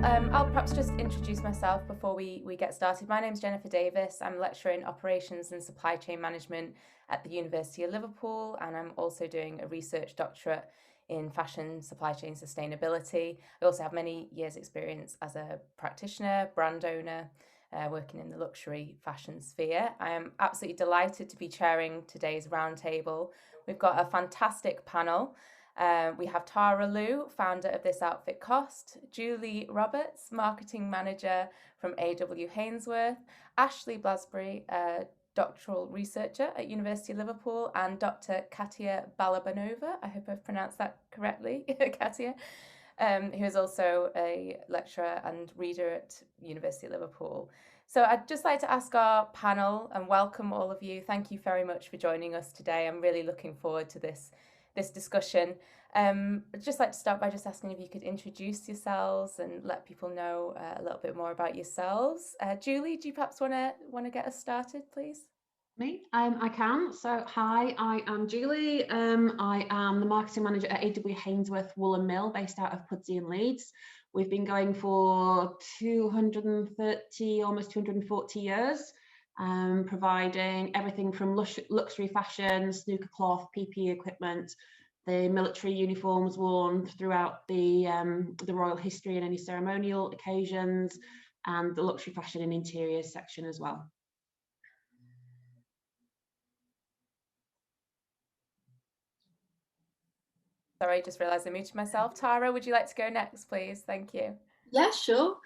I'll perhaps just introduce myself before we get started. My name's Jennifer Davies. I'm a lecturer in operations and supply chain management at the University of Liverpool, and I'm also doing a research doctorate in fashion, supply chain sustainability. I also have many years' experience as a practitioner, brand owner, working in the luxury fashion sphere. I am absolutely delighted to be chairing today's roundtable. We've got a fantastic panel. We have Tara Liu, founder of This Outfit Cost, Julie Roberts, marketing manager from AW Hainsworth, Ashleigh Blasbery, doctoral researcher at University of Liverpool, and Dr Katia Balabanova, I hope I've pronounced that correctly, Katia, who is also a lecturer and reader at University of Liverpool. So I'd just like to ask our panel and welcome all of you. Thank you very much for joining us today. I'm really looking forward to this discussion. I'd just like to start by just asking if you could introduce yourselves and let people know a little bit more about yourselves. Julie, do you perhaps want to get us started, please? Me? I can. So, hi, I am Julie. I am the marketing manager at AW Hainsworth Woolen Mill, based out of Pudsey in Leeds. We've been going for 230, almost 240 years, providing everything from luxury fashion, snooker cloth, PPE equipment, the military uniforms worn throughout the royal history and any ceremonial occasions, and the luxury fashion and interiors section as well. Sorry, I just realised I muted myself. Tara, would you like to go next, please? Thank you. Yeah, sure.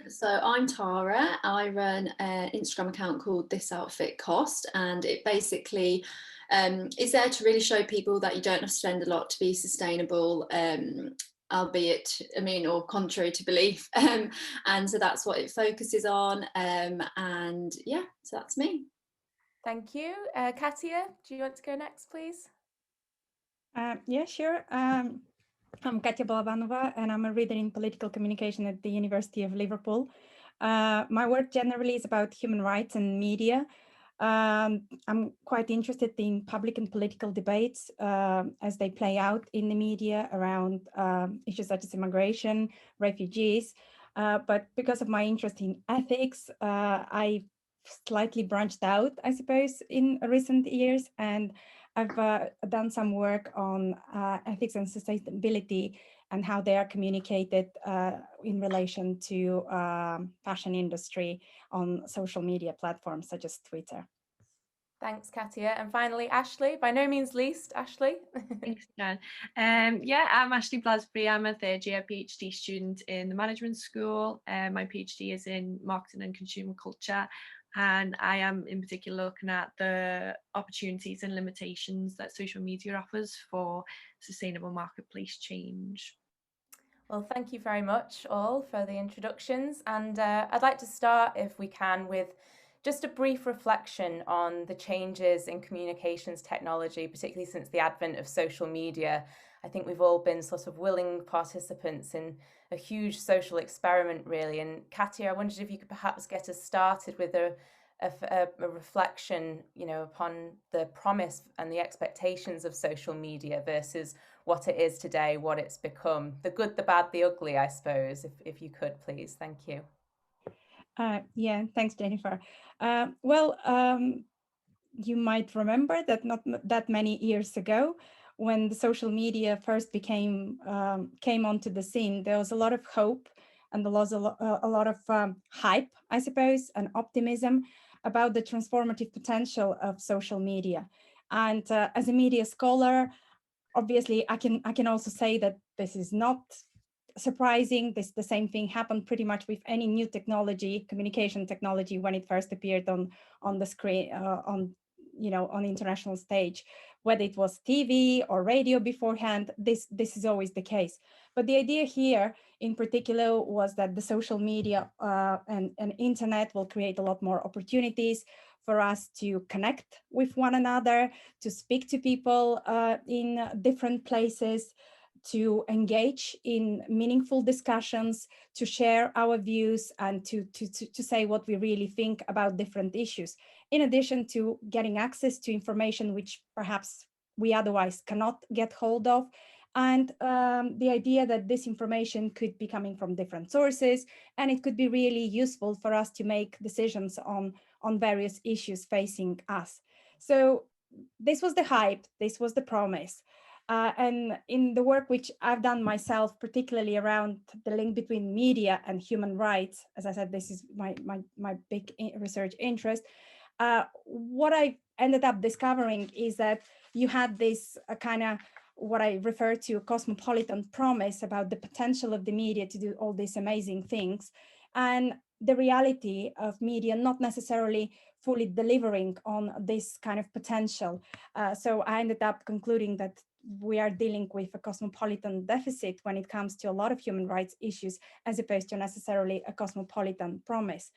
So I'm Tara. I run an Instagram account called This Outfit Cost, and it basically is there to really show people that you don't have to spend a lot to be sustainable, albeit, or contrary to belief. And so that's what it focuses on. And yeah, so that's me. Thank you. Katia, do you want to go next, please? Yeah, sure. I'm Katia Balabanova, and I'm a reader in political communication at the University of Liverpool. My work generally is about human rights and media. I'm quite interested in public and political debates as they play out in the media around issues such as immigration, refugees. But because of my interest in ethics, I slightly branched out, I suppose, in recent years, and I've done some work on ethics and sustainability and how they are communicated in relation to fashion industry on social media platforms such as Twitter. Thanks, Katia. And finally, Ashleigh, by no means least, Ashleigh. Thanks, Jan. Yeah, I'm Ashleigh Blasbery. I'm a third year PhD student in the management school. My PhD is in marketing and consumer culture. And I am in particular looking at the opportunities and limitations that social media offers for sustainable marketplace change. Well, thank you very much all for the introductions. And I'd like to start, if we can, with just a brief reflection on the changes in communications technology, particularly since the advent of social media. I think we've all been sort of willing participants in a huge social experiment, really. And Katia, I wondered if you could perhaps get us started with a reflection, upon the promise and the expectations of social media versus what it is today, what it's become, the good, the bad, the ugly, I suppose, if you could, please. Thank you. Yeah, thanks, Jennifer. You might remember that not that many years ago, when the social media first came onto the scene, there was a lot of hope and there was a lot of hype, I suppose, and optimism about the transformative potential of social media. And as a media scholar, obviously, I can also say that this is not surprising. The same thing happened pretty much with any new technology, communication technology, when it first appeared on the screen, on international stage, whether it was TV or radio beforehand. This is always the case. But the idea here in particular was that the social media and internet will create a lot more opportunities for us to connect with one another, to speak to people in different places, to engage in meaningful discussions, to share our views, and to say what we really think about different issues, in addition to getting access to information which perhaps we otherwise cannot get hold of, and the idea that this information could be coming from different sources, and it could be really useful for us to make decisions on various issues facing us. So this was the hype, this was the promise. And in the work which I've done myself, particularly around the link between media and human rights, as I said, this is my big research interest. What I ended up discovering is that you had this kind of what I refer to cosmopolitan promise about the potential of the media to do all these amazing things, and the reality of media not necessarily fully delivering on this kind of potential. So I ended up concluding that we are dealing with a cosmopolitan deficit when it comes to a lot of human rights issues, as opposed to necessarily a cosmopolitan promise.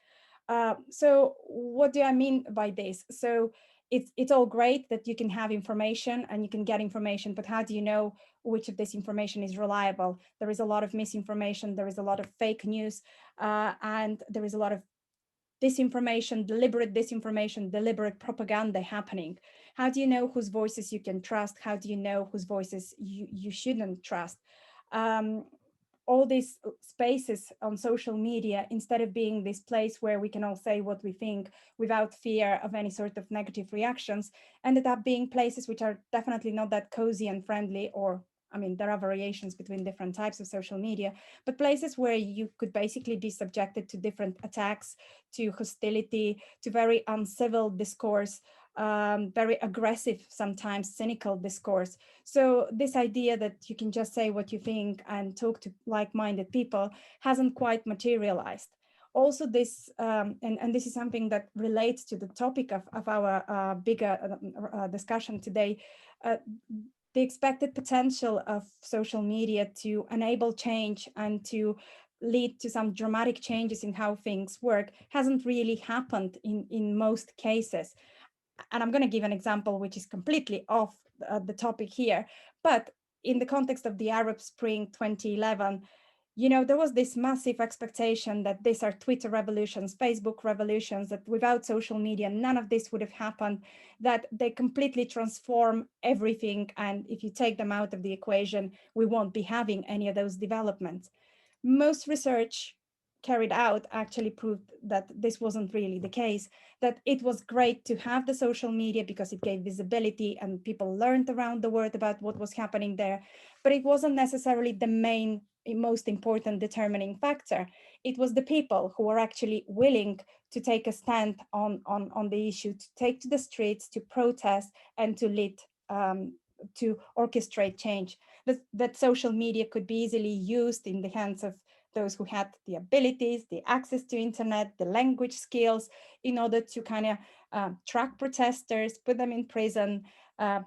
So what do I mean by this? So it's all great that you can have information and you can get information, but how do you know which of this information is reliable? There is a lot of misinformation, there is a lot of fake news, and there is a lot of disinformation, deliberate propaganda happening. How do you know whose voices you can trust? How do you know whose voices you shouldn't trust? All these spaces on social media, instead of being this place where we can all say what we think without fear of any sort of negative reactions, ended up being places which are definitely not that cozy and friendly, or I mean, there are variations between different types of social media, but places where you could basically be subjected to different attacks, to hostility, to very uncivil discourse, very aggressive, sometimes cynical discourse. So this idea that you can just say what you think and talk to like-minded people hasn't quite materialized. Also this, and this is something that relates to the topic of our bigger discussion today, the expected potential of social media to enable change and to lead to some dramatic changes in how things work hasn't really happened in most cases. And I'm going to give an example which is completely off the topic here, but in the context of the Arab Spring 2011, you know, there was this massive expectation that these are Twitter revolutions, Facebook revolutions, that without social media, none of this would have happened, that they completely transform everything. And if you take them out of the equation, we won't be having any of those developments. Most research carried out actually proved that this wasn't really the case, that it was great to have the social media because it gave visibility and people learned around the world about what was happening there, but it wasn't necessarily the most important determining factor. It was the people who were actually willing to take a stand on the issue, to take to the streets, to protest, and to lead, to orchestrate change. That social media could be easily used in the hands of those who had the abilities, the access to internet, the language skills, in order to kind of track protesters, put them in prison,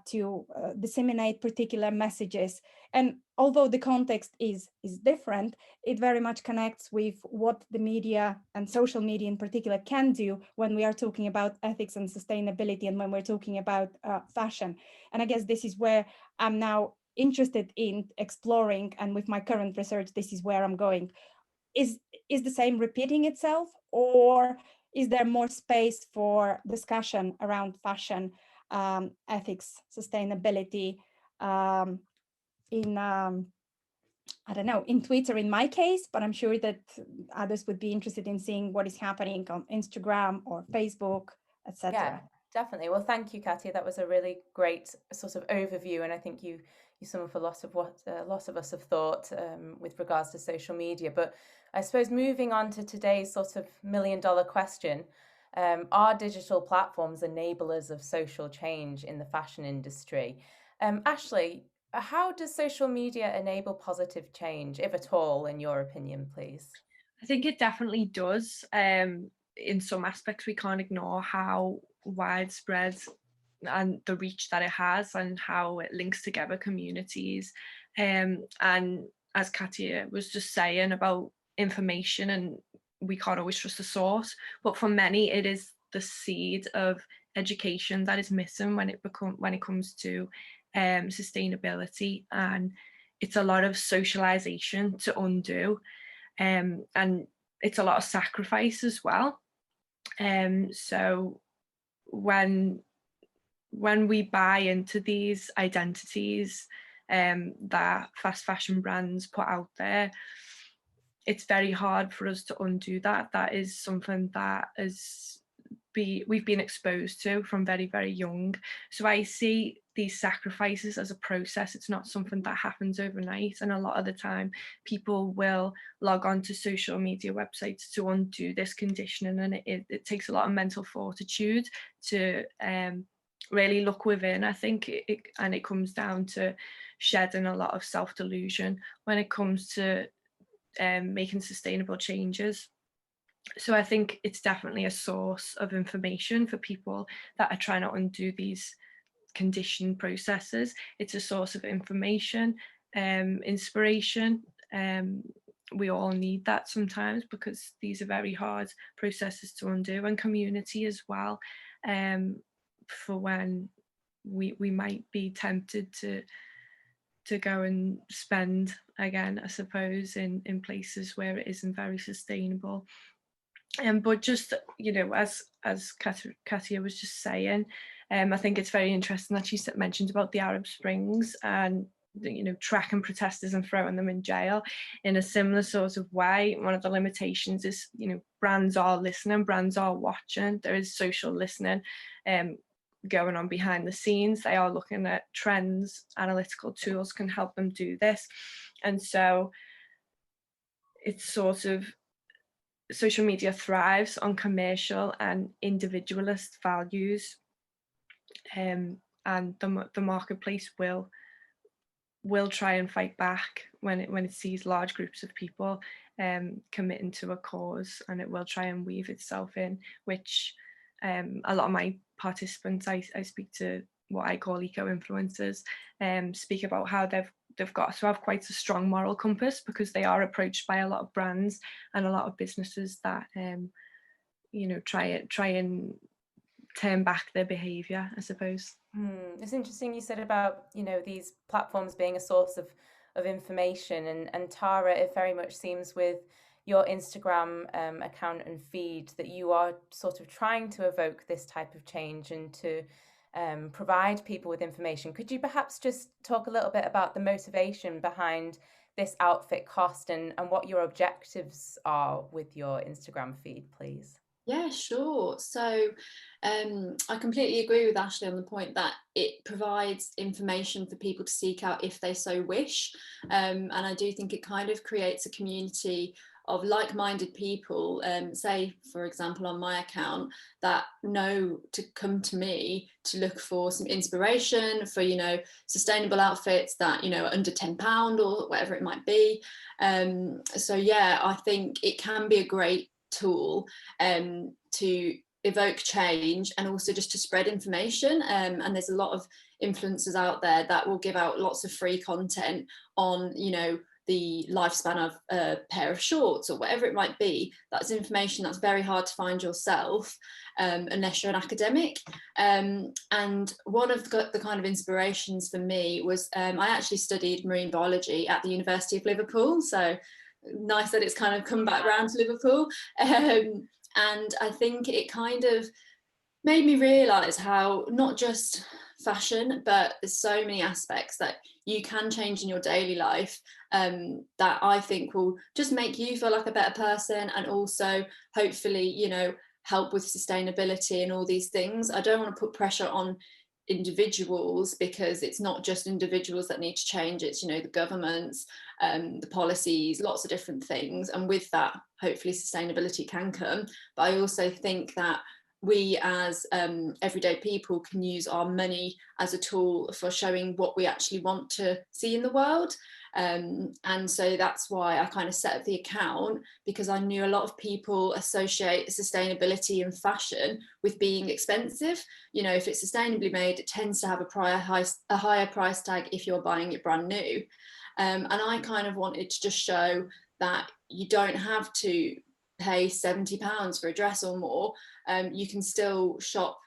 to disseminate particular messages. And although the context is different, it very much connects with what the media and social media in particular can do when we are talking about ethics and sustainability, and when we're talking about fashion. And I guess this is where I'm now interested in exploring, and with my current research, this is where I'm going. Is the same repeating itself, or is there more space for discussion around fashion, ethics, sustainability, in I don't know, in Twitter in my case, but I'm sure that others would be interested in seeing what is happening on Instagram or Facebook, etc. Yeah, definitely. Well, thank you, Katia. That was a really great sort of overview, and I think you sum up a lot of what a lot of us have thought with regards to social media. But I suppose moving on to today's sort of million-dollar question, are digital platforms enablers of social change in the fashion industry? Ashleigh, how does social media enable positive change, if at all, in your opinion, please? I think it definitely does. In some aspects, we can't ignore how widespread and the reach that it has, and how it links together communities. And as Katia was just saying about information, and we can't always trust the source, but for many it is the seed of education that is missing when it comes to sustainability, and it's a lot of socialization to undo, and it's a lot of sacrifice as well. So when we buy into these identities, that fast fashion brands put out there. It's very hard for us to undo that. That is something that we've been exposed to from very, very young. So I see these sacrifices as a process. It's not something that happens overnight. And a lot of the time, people will log on to social media websites to undo this conditioning. And it takes a lot of mental fortitude to really look within, I think. And it comes down to shedding a lot of self-delusion when it comes to making sustainable changes. So I think it's definitely a source of information for people that are trying to undo these conditioned processes. It's a source of information, inspiration. We all need that sometimes, because these are very hard processes to undo, and community as well, for when we might be tempted to go and spend again, I suppose, in places where it isn't very sustainable. But just, you know, as Katia was just saying, I think it's very interesting that she mentioned about the Arab Springs and, you know, tracking protesters and throwing them in jail in a similar sort of way. One of the limitations is, you know, brands are listening, brands are watching. There is social listening going on behind the scenes. They are looking at trends. Analytical tools can help them do this. And so it's sort of, social media thrives on commercial and individualist values, and the marketplace will try and fight back when it sees large groups of people committing to a cause, and it will try and weave itself in, which a lot of my participants, I speak to what I call eco-influencers, speak about how they've got to have quite a strong moral compass, because they are approached by a lot of brands and a lot of businesses that you know, try and turn back their behaviour, I suppose. It's interesting you said about, you know, these platforms being a source of information, and Tara, it very much seems with your Instagram account and feed that you are sort of trying to evoke this type of change and to provide people with information. Could you perhaps just talk a little bit about the motivation behind this outfit cost and what your objectives are with your Instagram feed, please? Yeah, sure. So I completely agree with Ashleigh on the point that it provides information for people to seek out if they so wish. And I do think it kind of creates a community of like-minded people, say, for example, on my account, that know to come to me to look for some inspiration for, you know, sustainable outfits that, you know, are under £10 or whatever it might be. So yeah, I think it can be a great tool to evoke change and also just to spread information, and there's a lot of influencers out there that will give out lots of free content on, you know, the lifespan of a pair of shorts or whatever it might be. That's information that's very hard to find yourself unless you're an academic. And one of the kind of inspirations for me was I actually studied marine biology at the University of Liverpool, so nice that it's kind of come back round to Liverpool. And I think it kind of made me realise how not just fashion, but there's so many aspects that you can change in your daily life that I think will just make you feel like a better person, and also hopefully, you know, help with sustainability and all these things. I don't want to put pressure on individuals, because it's not just individuals that need to change, it's, you know, the governments, the policies, lots of different things, and with that hopefully sustainability can come. But I also think that we as everyday people can use our money as a tool for showing what we actually want to see in the world. And so that's why I kind of set up the account, because I knew a lot of people associate sustainability and fashion with being expensive. You know, if it's sustainably made, it tends to have a higher price tag if you're buying it brand new. And I kind of wanted to just show that you don't have to pay £70 for a dress or more. You can still shop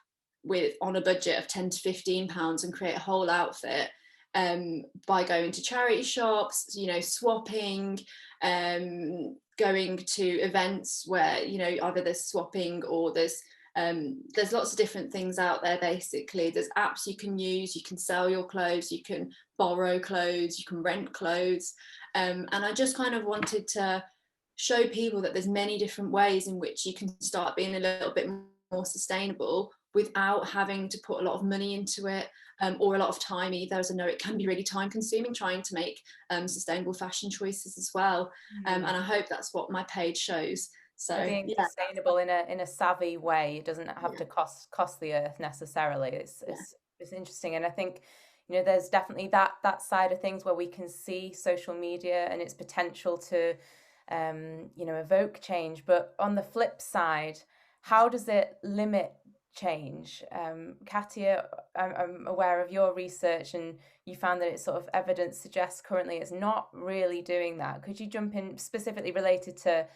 on a budget of £10 to £15 and create a whole outfit by going to charity shops, you know, swapping, going to events where, you know, either there's swapping or there's There's lots of different things out there. Basically, there's apps you can use, you can sell your clothes, you can borrow clothes, you can rent clothes, and I just kind of wanted to show people that there's many different ways in which you can start being a little bit more sustainable without having to put a lot of money into it, or a lot of time either, as I know it can be really time consuming trying to make sustainable fashion choices as well. And I hope that's what my page shows. So being sustainable in a savvy way. It doesn't have to cost the earth necessarily. It's interesting, and I think, you know, there's definitely that side of things where we can see social media and its potential to you know, evoke change. But on the flip side, how does it limit change? Katia, I'm aware of your research, and you found that it's sort of evidence suggests currently it's not really doing that. Could you jump in, specifically related to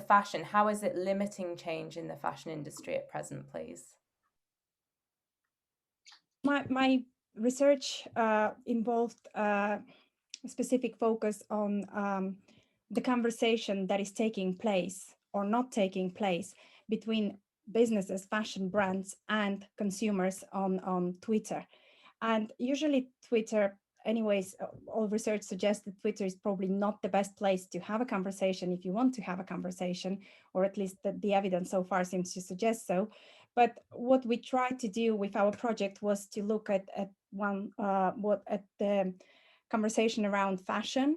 fashion? How is it limiting change in the fashion industry at present, please? My research involved a specific focus on the conversation that is taking place or not taking place between businesses, fashion brands, and consumers on Twitter. And usually Twitter, anyways, all research suggests that Twitter is probably not the best place to have a conversation if you want to have a conversation, or at least the evidence so far seems to suggest so. But what we tried to do with our project was to look at the conversation around fashion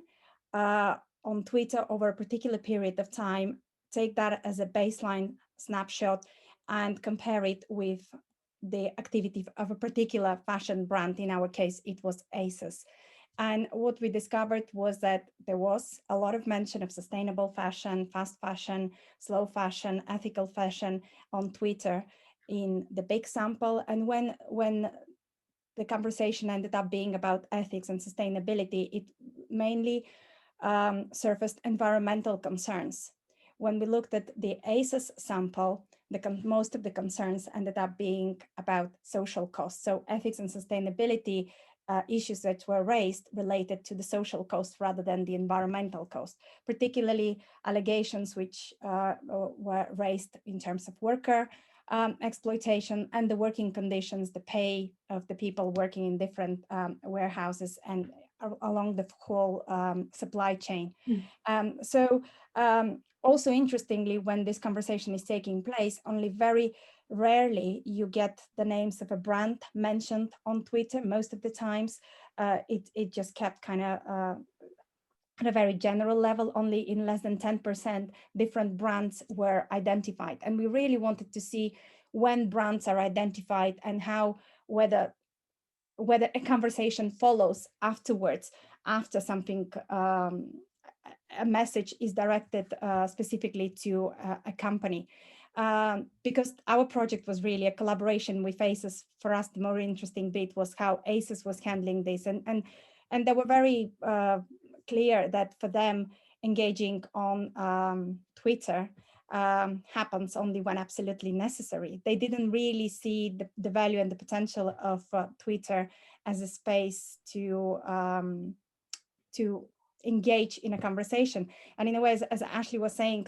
on Twitter over a particular period of time, take that as a baseline snapshot and compare it with the activity of a particular fashion brand. In our case, it was ASOS. And what we discovered was that there was a lot of mention of sustainable fashion, fast fashion, slow fashion, ethical fashion on Twitter in the big sample. And when the conversation ended up being about ethics and sustainability, it mainly surfaced environmental concerns. When we looked at the ASOS sample, most of the concerns ended up being about social costs. So ethics and sustainability issues that were raised related to the social cost rather than the environmental cost, particularly allegations which were raised in terms of worker exploitation and the working conditions, the pay of the people working in different warehouses and along the whole supply chain. Also interestingly, when this conversation is taking place, only very rarely you get the names of a brand mentioned on Twitter. Most of the times it just kept kind of at a very general level. Only in less than 10% different brands were identified. And we really wanted to see when brands are identified and how, whether a conversation follows afterwards, after something, a message is directed specifically to a company. Because our project was really a collaboration with ASOS. For us, the more interesting bit was how ASOS was handling this. And they were very clear that for them, engaging on Twitter happens only when absolutely necessary. They didn't really see the value and the potential of Twitter as a space to engage in a conversation. And in a way, as Ashleigh was saying,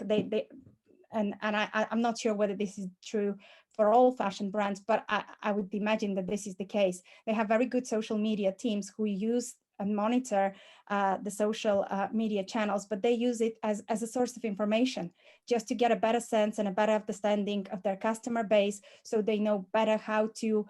I'm not sure whether this is true for all fashion brands, but I would imagine that this is the case. They have very good social media teams who use and monitor the social media channels, but they use it as a source of information, just to get a better sense and a better understanding of their customer base, so they know better how to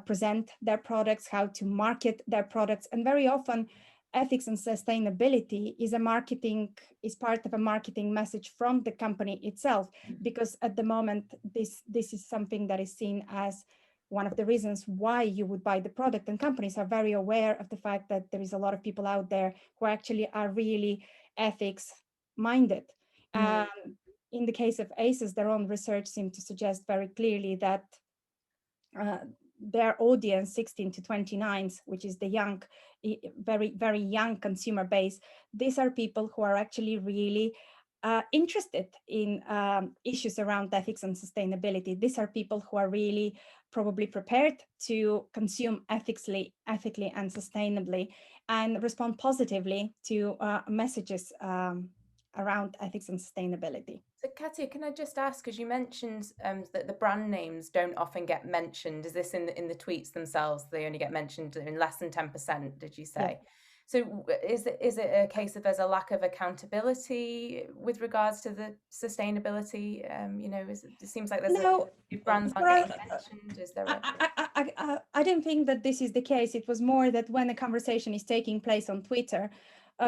present their products, how to market their products. And very often ethics and sustainability is part of a marketing message from the company itself, because at the moment this is something that is seen as one of the reasons why you would buy the product. And companies are very aware of the fact that there is a lot of people out there who actually are really ethics minded. In the case of ASOS, their own research seemed to suggest very clearly that their audience, 16 to 29s, which is the young, very, very young consumer base, these are people who are actually really interested in issues around ethics and sustainability. These are people who are really probably prepared to consume ethically and sustainably, and respond positively to messages around ethics and sustainability. So Katia, can I just ask, because you mentioned that the brand names don't often get mentioned. Is this in the tweets themselves? They only get mentioned in less than 10%, did you say? Yeah. So is it a case of there's a lack of accountability with regards to the sustainability? It seems like there's brands aren't getting mentioned. Is there I don't think that this is the case. It was more that when a conversation is taking place on Twitter,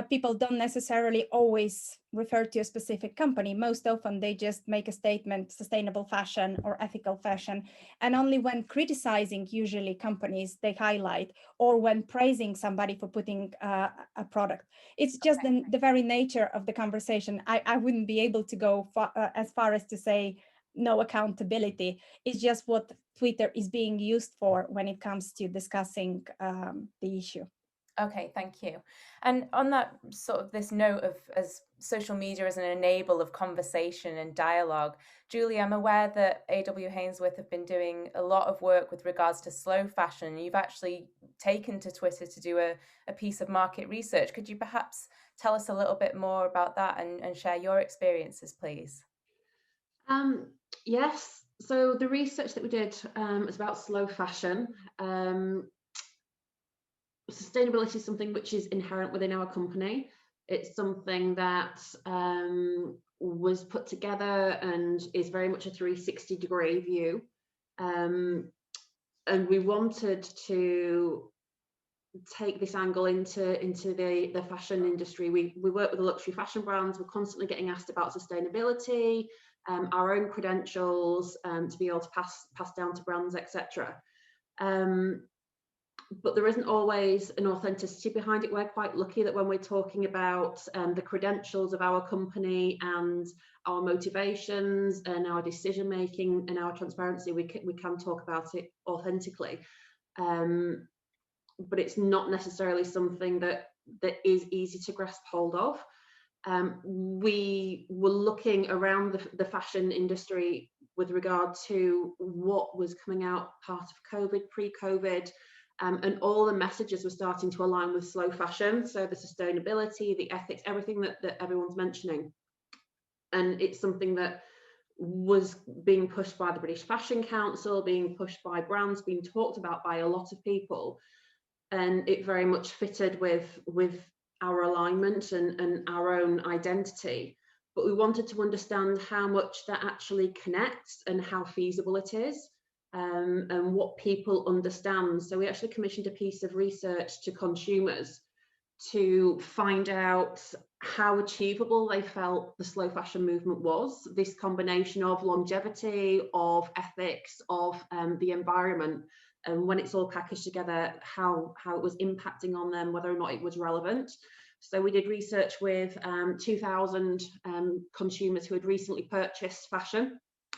people don't necessarily always refer to a specific company. Most often they just make a statement, sustainable fashion or ethical fashion. And only when criticizing usually companies they highlight, or when praising somebody for putting a product. It's just the very nature of the conversation. I wouldn't be able to go as far as to say no accountability. It's just what Twitter is being used for when it comes to discussing the issue. Okay, thank you. And on that sort of this note of as social media as an enabler of conversation and dialogue, Julie, I'm aware that AW Hainsworth have been doing a lot of work with regards to slow fashion. You've actually taken to Twitter to do a piece of market research. Could you perhaps tell us a little bit more about that and share your experiences, please? Yes. So the research that we did is about slow fashion. Sustainability is something which is inherent within our company. It's something that was put together and is very much a 360-degree view. And we wanted to take this angle into the fashion industry. We work with the luxury fashion brands. We're constantly getting asked about sustainability, our own credentials, to be able to pass down to brands, etc. But there isn't always an authenticity behind it. We're quite lucky that when we're talking about the credentials of our company and our motivations and our decision making and our transparency, we can talk about it authentically. But it's not necessarily something that is easy to grasp hold of. We were looking around the fashion industry with regard to what was coming out part of COVID, pre-COVID, and all the messages were starting to align with slow fashion. So the sustainability, the ethics, everything that everyone's mentioning. And it's something that was being pushed by the British Fashion Council, being pushed by brands, being talked about by a lot of people. And it very much fitted with our alignment and our own identity. But we wanted to understand how much that actually connects and how feasible it is. And what people understand. So we actually commissioned a piece of research to consumers to find out how achievable they felt the slow fashion movement was. This combination of longevity, of ethics, of the environment, and when it's all packaged together, how it was impacting on them, whether or not it was relevant. So we did research with 2,000 consumers who had recently purchased fashion.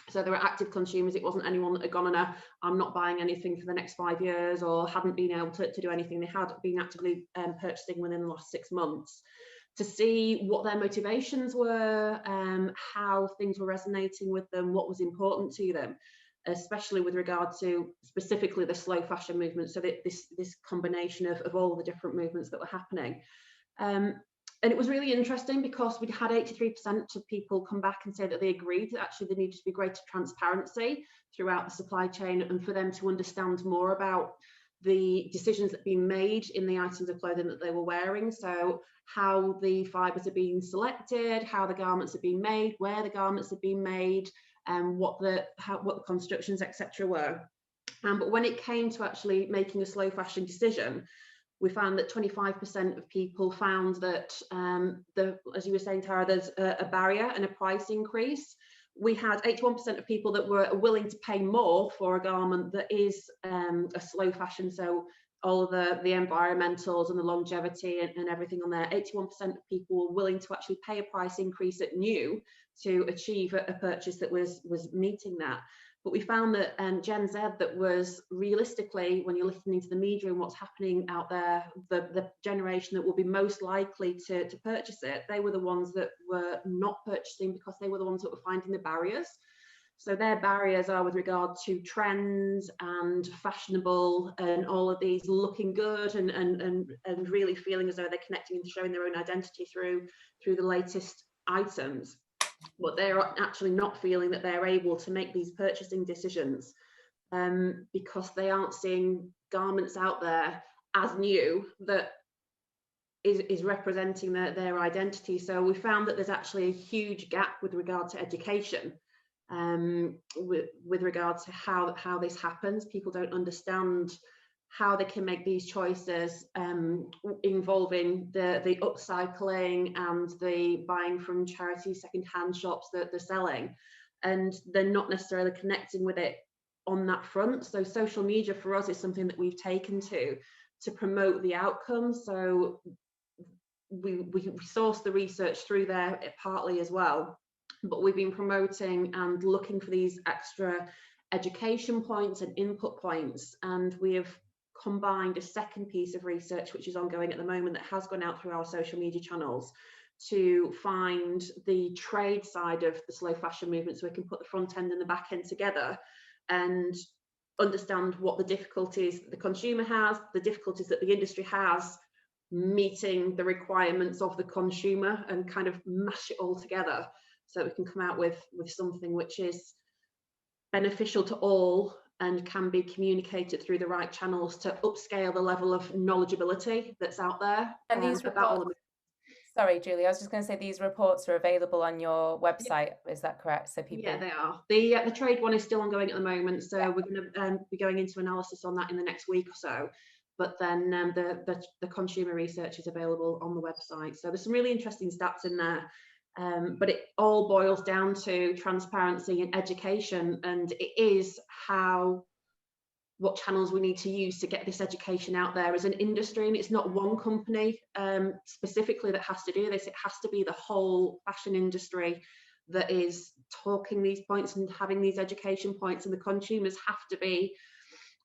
So there were active consumers. It wasn't anyone that had gone on I'm not buying anything for the next 5 years, or hadn't been able to do anything. They had been actively purchasing within the last 6 months, to see what their motivations were, how things were resonating with them, what was important to them, especially with regard to specifically the slow fashion movement. So that this combination of all the different movements that were happening. And it was really interesting because we'd had 83% of people come back and say that they agreed that actually there needed to be greater transparency throughout the supply chain, and for them to understand more about the decisions that have been made in the items of clothing that they were wearing. So how the fibres are being selected, how the garments are being made, where the garments are being made, and what the constructions, etc. were. But when it came to actually making a slow fashion decision, we found that 25% of people found that, as you were saying, Tara, there's a barrier and a price increase. We had 81% of people that were willing to pay more for a garment that is a slow fashion. So all of the environmentals and the longevity and everything on there, 81% of people were willing to actually pay a price increase at new to achieve a purchase that was meeting that. But we found that Gen Z, that was realistically, when you're listening to the media and what's happening out there, the generation that will be most likely to purchase it, they were the ones that were not purchasing because they were the ones that were finding the barriers. So their barriers are with regard to trends and fashionable and all of these looking good and really feeling as though they're connecting and showing their own identity through the latest items, but they're actually not feeling that they're able to make these purchasing decisions because they aren't seeing garments out there as new that is representing their identity. So we found that there's actually a huge gap with regard to education, with regard to how this happens. People don't understand how they can make these choices involving the upcycling and the buying from charity second-hand shops that they're selling, and they're not necessarily connecting with it on that front. So social media for us is something that we've taken to promote the outcomes. So we source the research through there partly as well, but we've been promoting and looking for these extra education points and input points, and we have combined a second piece of research which is ongoing at the moment that has gone out through our social media channels to find the trade side of the slow fashion movement, so we can put the front end and the back end together and understand what the difficulties the consumer has, the difficulties that the industry has meeting the requirements of the consumer, and kind of mash it all together so that we can come out with something which is beneficial to all and can be communicated through the right channels to upscale the level of knowledgeability that's out there. And these reports, sorry Julie, I was just going to say these reports are available on your website, is that correct? So people, yeah, they are. The trade one is still ongoing at the moment, so we're going to be going into analysis on that in the next week or so. But then the consumer research is available on the website. So there's some really interesting stats in there, but it all boils down to transparency and education, and it is what channels we need to use to get this education out there as an industry. And it's not one company specifically that has to do this. It has to be the whole fashion industry that is talking these points and having these education points, and the consumers have to be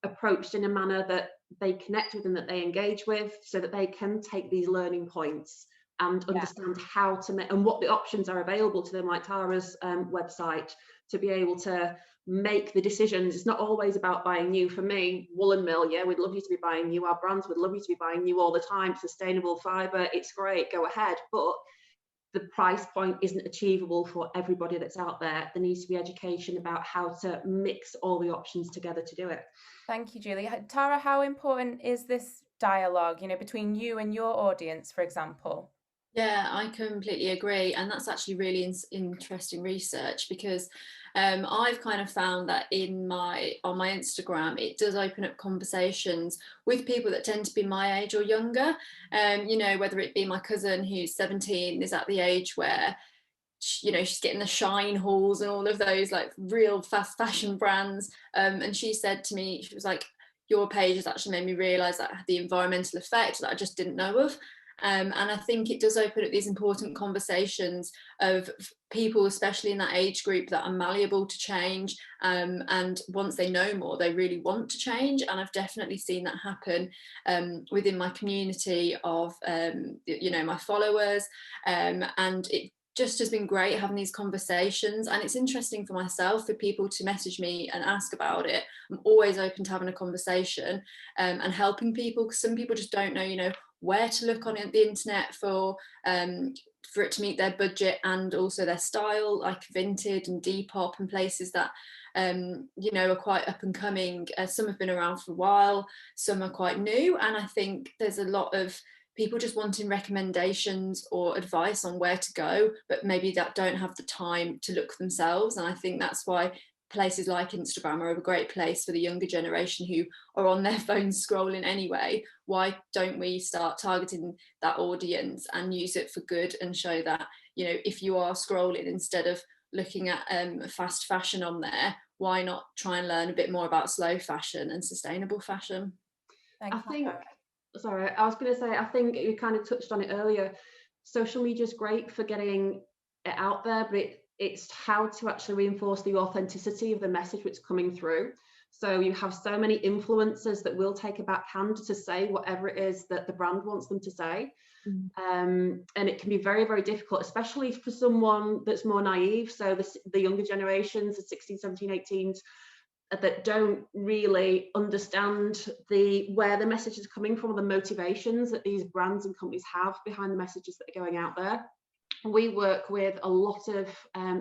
approached in a manner that they connect with and that they engage with, so that they can take these learning points and understand how to make and what the options are available to them, like Tara's website, to be able to make the decisions. It's not always about buying new. For me, Woolen Mill, yeah, we'd love you to be buying new. Our brands would love you to be buying new all the time. Sustainable fibre, it's great, go ahead. But the price point isn't achievable for everybody that's out there. There needs to be education about how to mix all the options together to do it. Thank you, Julie. Tara, how important is this dialogue, between you and your audience, for example? Yeah, I completely agree, and that's actually really interesting research, because I've kind of found that on my Instagram, it does open up conversations with people that tend to be my age or younger. Whether it be my cousin who's 17 is at the age where she's getting the Shine hauls and all of those like real fast fashion brands, and she said to me, she was like, your page has actually made me realise that the environmental effect that I just didn't know of. And I think it does open up these important conversations of people, especially in that age group, that are malleable to change, and once they know more, they really want to change. And I've definitely seen that happen within my community of my followers, and it just has been great having these conversations. And it's interesting for myself for people to message me and ask about it. I'm always open to having a conversation and helping people, because some people just don't know where to look on the internet for it to meet their budget and also their style, like Vinted and Depop and places that are quite up and coming. Some have been around for a while, some are quite new, and I think there's a lot of people just wanting recommendations or advice on where to go, but maybe that don't have the time to look themselves. And I think that's why places like Instagram are a great place for the younger generation who are on their phones scrolling anyway. Why don't we start targeting that audience and use it for good, and show that, if you are scrolling, instead of looking at fast fashion on there, why not try and learn a bit more about slow fashion and sustainable fashion? Thank you. Sorry, I was going to say, I think you kind of touched on it earlier. Social media is great for getting it out there, but it's how to actually reinforce the authenticity of the message which is coming through. So you have so many influencers that will take a backhand to say whatever it is that the brand wants them to say. And it can be very, very difficult, especially for someone that's more naive. So the younger generations, the 16, 17, 18s, that don't really understand where the message is coming from, or the motivations that these brands and companies have behind the messages that are going out there. we work with a lot of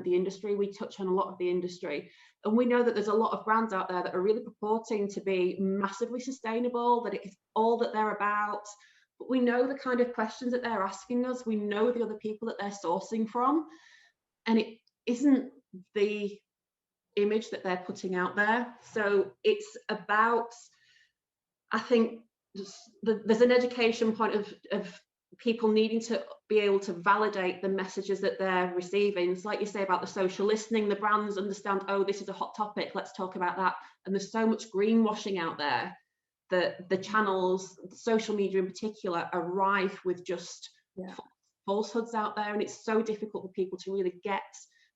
the industry. We touch on a lot of the industry, and we know that there's a lot of brands out there that are really purporting to be massively sustainable, that it's all that they're about. But we know the kind of questions that they're asking us. We know the other people that they're sourcing from, and it isn't the image that they're putting out there. So it's about, I think, there's an education point of people needing to be able to validate the messages that they're receiving. It's like you say about the social listening, the brands understand, oh, this is a hot topic, let's talk about that. And there's so much greenwashing out there that the channels, social media in particular, are rife with just falsehoods out there. And it's so difficult for people to really get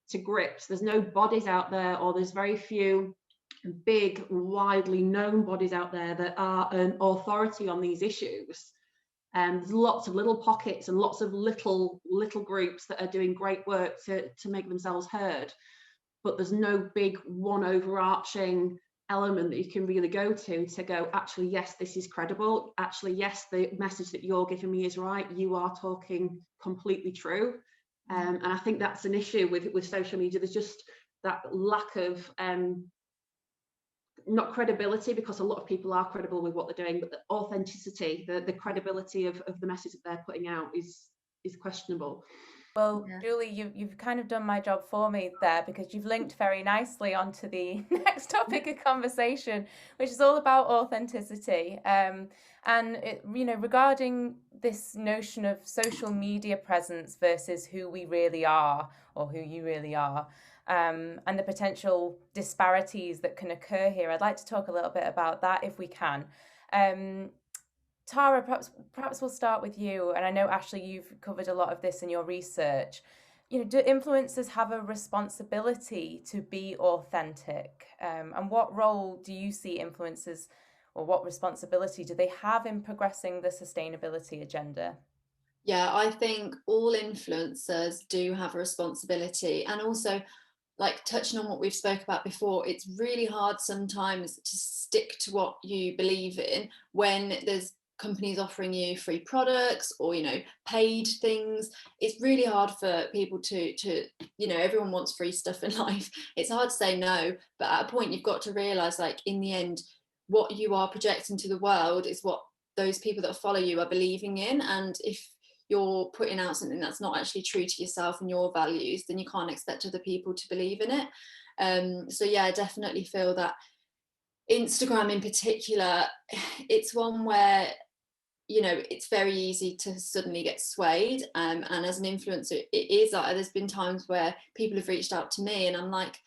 to grips. There's no bodies out there, or there's very few big, widely known bodies out there that are an authority on these issues. And there's lots of little pockets and lots of little groups that are doing great work to make themselves heard. But there's no big one overarching element that you can really go to go, actually, yes, this is credible. Actually, yes, the message that you're giving me is right. You are talking completely true. And I think that's an issue with social media. There's just that lack of not credibility, because a lot of people are credible with what they're doing, but the authenticity, the credibility of the message that they're putting out is questionable. Well, Julie, you've kind of done my job for me there, because you've linked very nicely onto the next topic of conversation, which is all about authenticity. And it, regarding this notion of social media presence versus who we really are, or who you really are, and the potential disparities that can occur here. I'd like to talk a little bit about that if we can. Tara, perhaps we'll start with you. And I know, Ashleigh, you've covered a lot of this in your research. Do influencers have a responsibility to be authentic? And what role do you see influencers, or what responsibility do they have in progressing the sustainability agenda? Yeah, I think all influencers do have a responsibility. And also, like touching on what we've spoke about before, it's really hard sometimes to stick to what you believe in when there's companies offering you free products or paid things. It's really hard for people to everyone wants free stuff in life. It's hard to say no, but at a point you've got to realize, like, in the end, what you are projecting to the world is what those people that follow you are believing in. And if you're putting out something that's not actually true to yourself and your values, then you can't expect other people to believe in it. So yeah, I definitely feel that Instagram in particular, it's one where it's very easy to suddenly get swayed, and as an influencer, it is like there's been times where people have reached out to me and I'm like,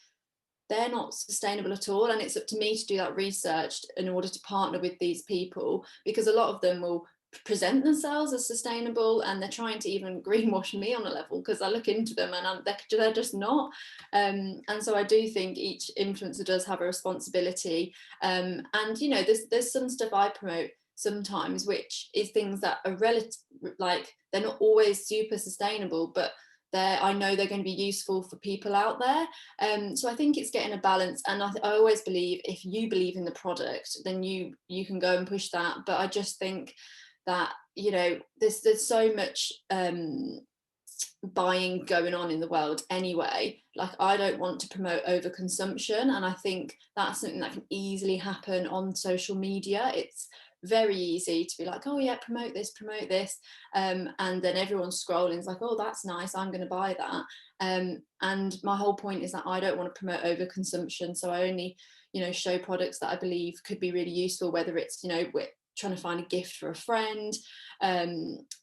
they're not sustainable at all, and it's up to me to do that research in order to partner with these people, because a lot of them will present themselves as sustainable and they're trying to even greenwash me on a level, because I look into them and they're just not. And so I do think each influencer does have a responsibility, and there's some stuff I promote sometimes which is things that are relative, like they're not always super sustainable, but I know they're going to be useful for people out there. So I think it's getting a balance, and I always believe if you believe in the product, then you can go and push that. But I just think that there's so much buying going on in the world anyway. Like, I don't want to promote overconsumption, and I think that's something that can easily happen on social media. It's very easy to be like, oh yeah, promote this, and then everyone's scrolling, it's like, oh, that's nice, I'm going to buy that. And my whole point is that I don't want to promote overconsumption, so I only show products that I believe could be really useful, whether it's we're trying to find a gift for a friend,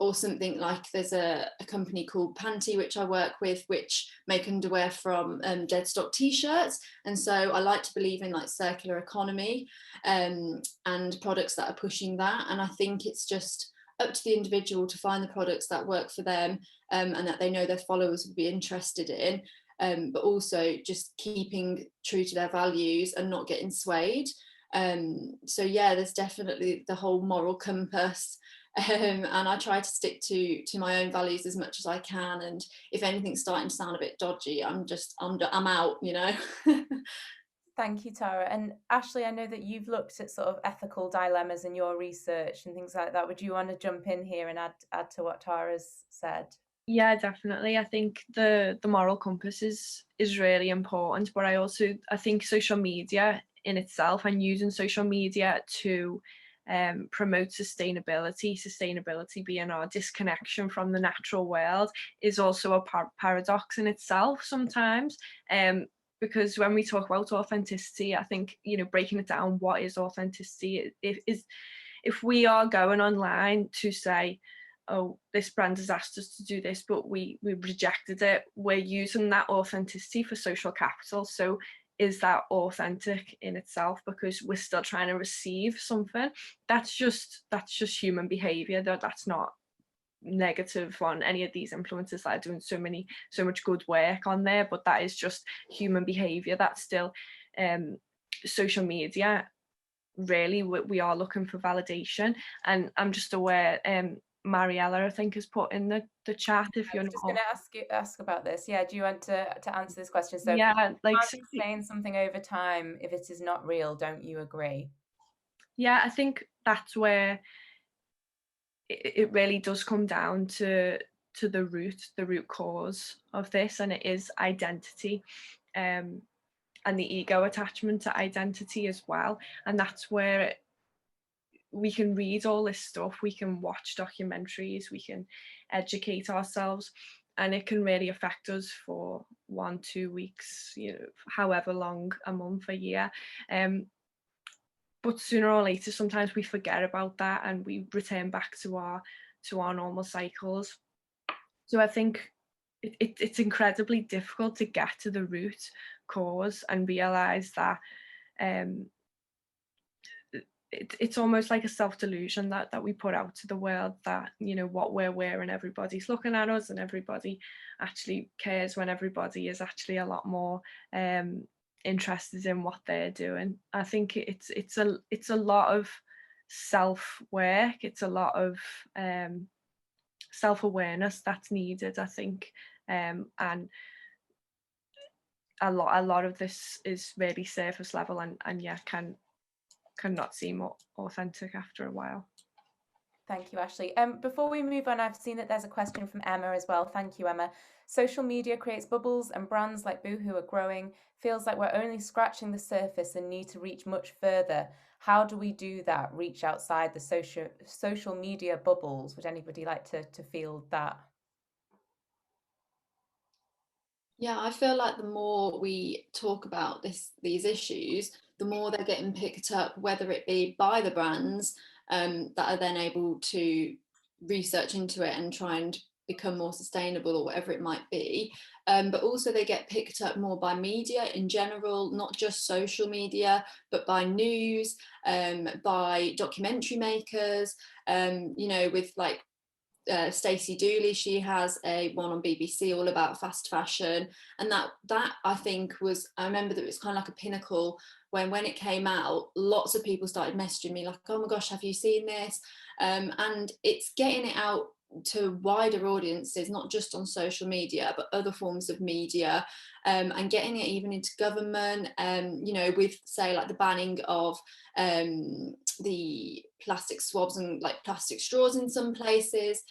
or something. Like, there's a company called Panty which I work with, which make underwear from dead stock t-shirts, and so I like to believe in like circular economy, and products that are pushing that. And I think it's just up to the individual to find the products that work for them, and that they know their followers would be interested in, but also just keeping true to their values and not getting swayed. So yeah, there's definitely the whole moral compass, and I try to stick to my own values as much as I can, and if anything's starting to sound a bit dodgy, I'm out. Thank you, Tara. And Ashleigh, I know that you've looked at sort of ethical dilemmas in your research and things like that. Would you want to jump in here and add to what Tara's said? Yeah, definitely. I think the moral compass is really important, but I think social media in itself, and using social media to promote sustainability being our disconnection from the natural world, is also a paradox in itself sometimes. Because when we talk about authenticity, I think, you know, breaking it down, what is authenticity? If we are going online to say, oh, this brand has asked us to do this, but we rejected it, we're using that authenticity for social capital. So is that authentic in itself, because we're still trying to receive something? That's just human behavior. That's not negative on any of these influencers that are doing so much good work on there, but that is just human behavior. That's still social media. Really, we are looking for validation, and I'm just aware Mariella, I think, has put in the chat. If you're I was just going to ask about this. Yeah, do you want to answer this question? So yeah, like, can't sustain something over time if it is not real. Don't you agree? yeah, I think that's where it really does come down to the root cause of this, and it is identity, and the ego attachment to identity as well. And that's where we can read all this stuff, we can watch documentaries, we can educate ourselves, and it can really affect us for 1-2 weeks, you know, however long, a month, a year. But sooner or later, sometimes we forget about that and we return back to our normal cycles. So I think it's incredibly difficult to get to the root cause and realize that it's almost like a self-delusion that we put out to the world, that, you know, what we're wearing, everybody's looking at us and everybody actually cares, when everybody is actually a lot more interested in what they're doing. I think it's a lot of self-work, it's a lot of self-awareness that's needed, I think, and a lot of this is really surface level, and yeah, cannot seem authentic after a while. Thank you, Ashleigh. Before we move on, I've seen that there's a question from Emma as well. Thank you, Emma. Social media creates bubbles, and brands like Boohoo are growing. Feels like we're only scratching the surface and need to reach much further. How do we do that? Reach outside the social media bubbles? Would anybody like to field that? Yeah, I feel like the more we talk about these issues, the more they're getting picked up, whether it be by the brands that are then able to research into it and try and become more sustainable or whatever it might be. But also they get picked up more by media in general, not just social media, but by news, by documentary makers, you know, with like Stacey Dooley, she has a one on BBC all about fast fashion, and that I think was, I remember that it was kind of like a pinnacle when it came out. Lots of people started messaging me like, oh my gosh, have you seen this? And it's getting it out to wider audiences, not just on social media but other forms of media, and getting it even into government, you know, with say like the banning of the plastic swabs and like plastic straws in some places.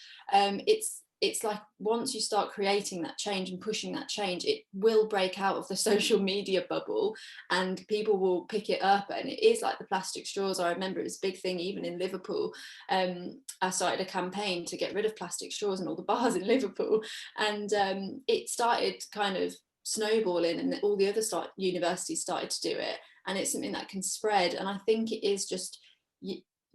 It's like once you start creating that change and pushing that change, it will break out of the social media bubble and people will pick it up. And it is like the plastic straws. I remember it was a big thing even in Liverpool. I started a campaign to get rid of plastic straws in all the bars in Liverpool, and it started kind of snowballing, and all the other universities started to do it, and it's something that can spread. And I think it is just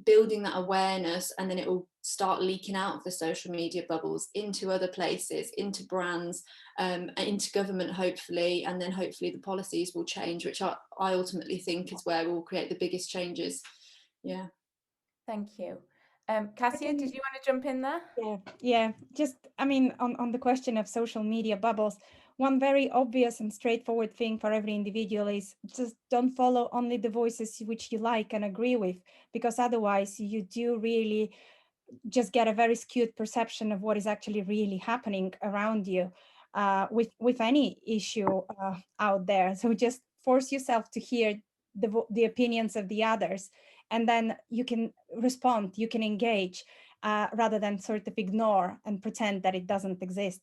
building that awareness, and then it will start leaking out of the social media bubbles into other places, into brands, into government hopefully, and then hopefully the policies will change, which I ultimately think is where we'll create the biggest changes. Yeah. Thank you. Katia, did you want to jump in there? Yeah. Just, I mean, on the question of social media bubbles, one very obvious and straightforward thing for every individual is just don't follow only the voices which you like and agree with, because otherwise you do really just get a very skewed perception of what is actually really happening around you with any issue out there. So just force yourself to hear the opinions of the others, and then you can respond, you can engage, rather than sort of ignore and pretend that it doesn't exist.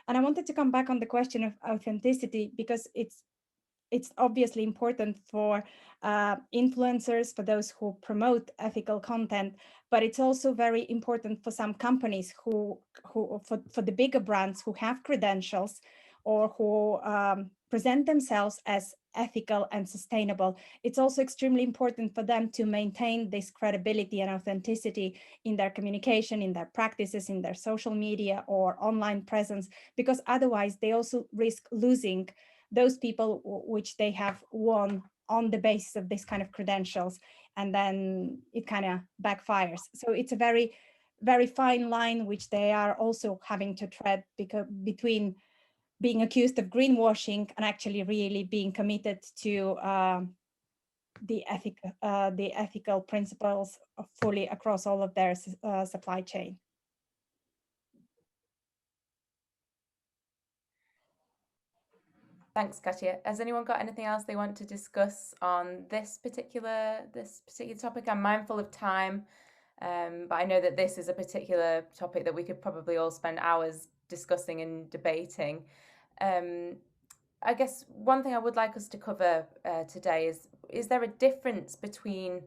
And I wanted to come back on the question of authenticity, because it's obviously important for influencers, for those who promote ethical content, but it's also very important for some companies who for the bigger brands who have credentials or who present themselves as ethical and sustainable. It's also extremely important for them to maintain this credibility and authenticity in their communication, in their practices, in their social media or online presence, because otherwise they also risk losing those people which they have won on the basis of this kind of credentials, and then it kind of backfires. So it's a very, very fine line which they are also having to tread, because between being accused of greenwashing and actually really being committed to the ethical principles fully across all of their supply chain. Thanks, Katia. Has anyone got anything else they want to discuss on this particular topic? I'm mindful of time, but I know that this is a particular topic that we could probably all spend hours discussing and debating. I guess one thing I would like us to cover today is there a difference between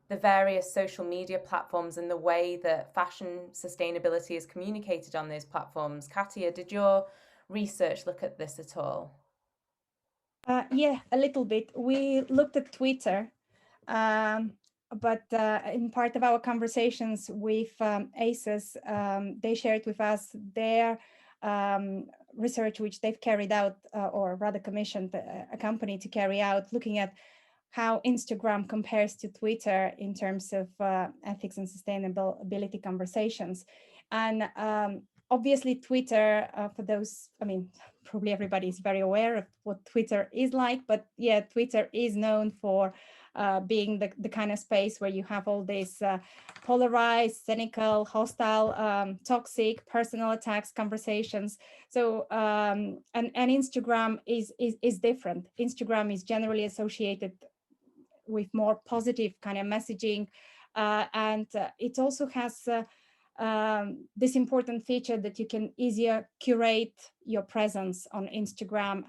the various social media platforms and the way that fashion sustainability is communicated on those platforms? Katia, did your research look at this at all? Yeah, a little bit. We looked at Twitter, but in part of our conversations with ACES, they shared with us their research, which they've carried out, or rather commissioned a company to carry out, looking at how Instagram compares to Twitter in terms of ethics and sustainability conversations. And obviously Twitter, for those, I mean, probably everybody is very aware of what Twitter is like, but yeah, Twitter is known for being the kind of space where you have all these polarized, cynical, hostile, toxic, personal attacks, conversations. So, and Instagram is different. Instagram is generally associated with more positive kind of messaging, and it also has this important feature that you can easier curate your presence on Instagram,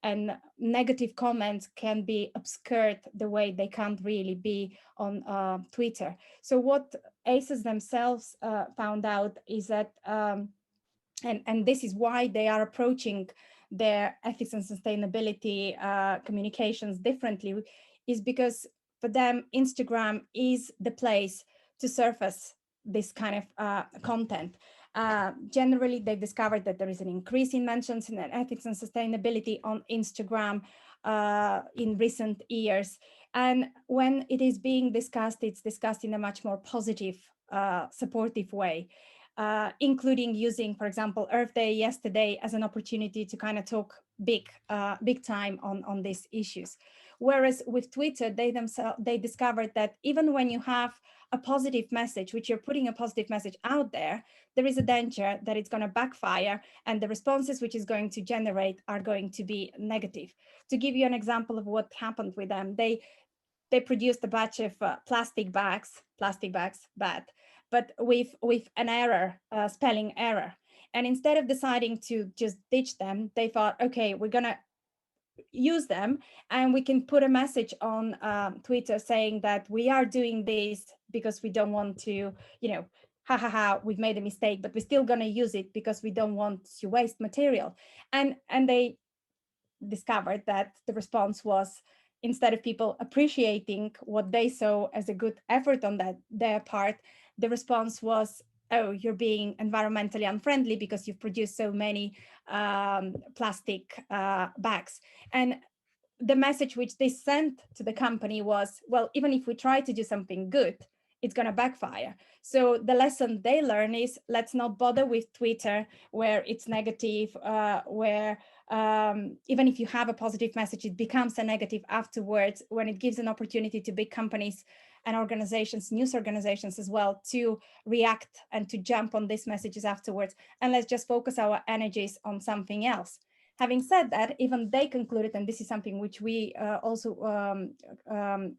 and negative comments can be obscured the way they can't really be on Twitter. So what ACES themselves found out is that, and this is why they are approaching their ethics and sustainability communications differently, is because for them, Instagram is the place to surface this kind of content. Generally, they've discovered that there is an increase in mentions in ethics and sustainability on Instagram in recent years. And when it is being discussed, it's discussed in a much more positive, supportive way. Including using, for example, Earth Day yesterday as an opportunity to kind of talk big time on these issues. Whereas with Twitter, they discovered that even when you have a positive message, which you're putting a positive message out there, there is a danger that it's going to backfire, and the responses which is going to generate are going to be negative. To give you an example of what happened with them, they produced a batch of plastic bags, bad, but with an error, spelling error. And instead of deciding to just ditch them, they thought, okay, we're gonna use them, and we can put a message on Twitter saying that we are doing this because we don't want to, we've made a mistake, but we're still gonna use it because we don't want to waste material. And they discovered that the response was, instead of people appreciating what they saw as a good effort on their part, the response was, oh, you're being environmentally unfriendly because you've produced so many plastic bags. And the message which they sent to the company was, well, even if we try to do something good, it's going to backfire. So the lesson they learn is, let's not bother with Twitter where it's negative, where even if you have a positive message, it becomes a negative afterwards, when it gives an opportunity to big companies and organizations, news organizations as well, to react and to jump on these messages afterwards. And let's just focus our energies on something else. Having said that, even they concluded, and this is something which we also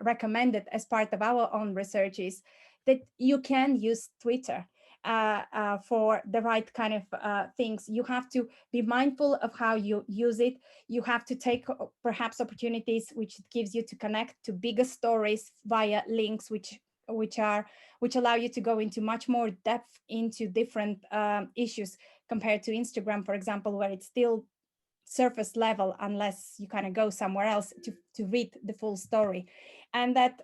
recommended as part of our own research, is that you can use Twitter for the right kind of things. You have to be mindful of how you use it. You have to take perhaps opportunities which it gives you to connect to bigger stories via links, which allow you to go into much more depth into different issues compared to Instagram, for example, where it's still surface level unless you kind of go somewhere else to read the full story. And that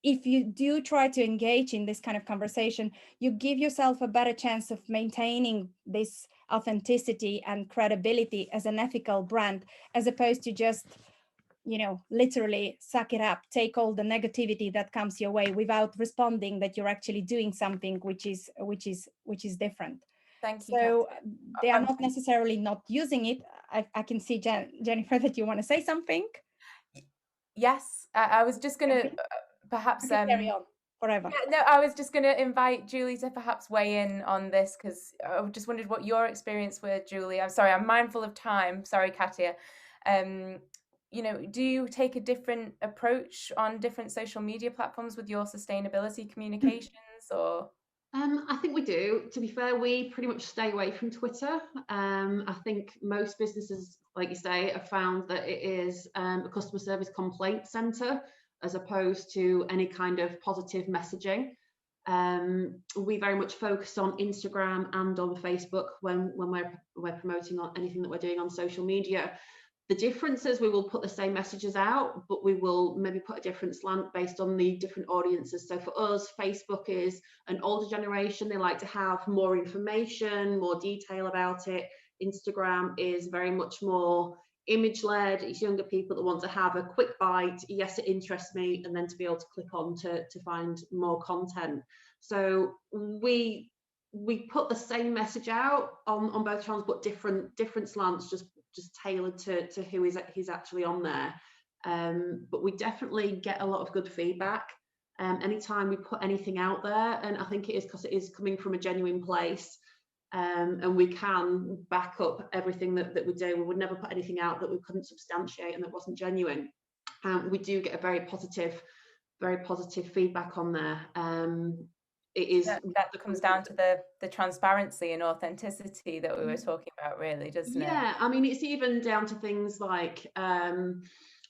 if you do try to engage in this kind of conversation, you give yourself a better chance of maintaining this authenticity and credibility as an ethical brand, as opposed to just, you know, literally suck it up, take all the negativity that comes your way without responding that you're actually doing something which is different. Thank you. So they are not necessarily not using it. I can see, Jennifer, that you want to say something. Yes, I was just going to perhaps carry on forever. Yeah, no, I was just going to invite Julie to perhaps weigh in on this, because I just wondered what your experience were, Julie. I'm sorry, I'm mindful of time. Sorry, Katia. You know, do you take a different approach on different social media platforms with your sustainability communications, or? I think we do. To be fair, we pretty much stay away from Twitter. I think most businesses, like you say, have found that it is a customer service complaint centre as opposed to any kind of positive messaging. We very much focus on Instagram and on Facebook when we're promoting on anything that we're doing on social media. The difference is we will put the same messages out, but we will maybe put a different slant based on the different audiences. So for us, Facebook is an older generation. They like to have more information, more detail about it. Instagram is very much more image-led. It's younger people that want to have a quick bite. Yes, it interests me, and then to be able to click on to find more content. So we put the same message out on both channels, but different slants, just tailored to who is actually on there. But we definitely get a lot of good feedback anytime we put anything out there, and I think it is because it is coming from a genuine place, and we can back up everything that we do. We would never put anything out that we couldn't substantiate and that wasn't genuine. We do get a very positive feedback on there. It is that comes down to the transparency and authenticity that we were talking about, really, doesn't it? Yeah, I mean, it's even down to things like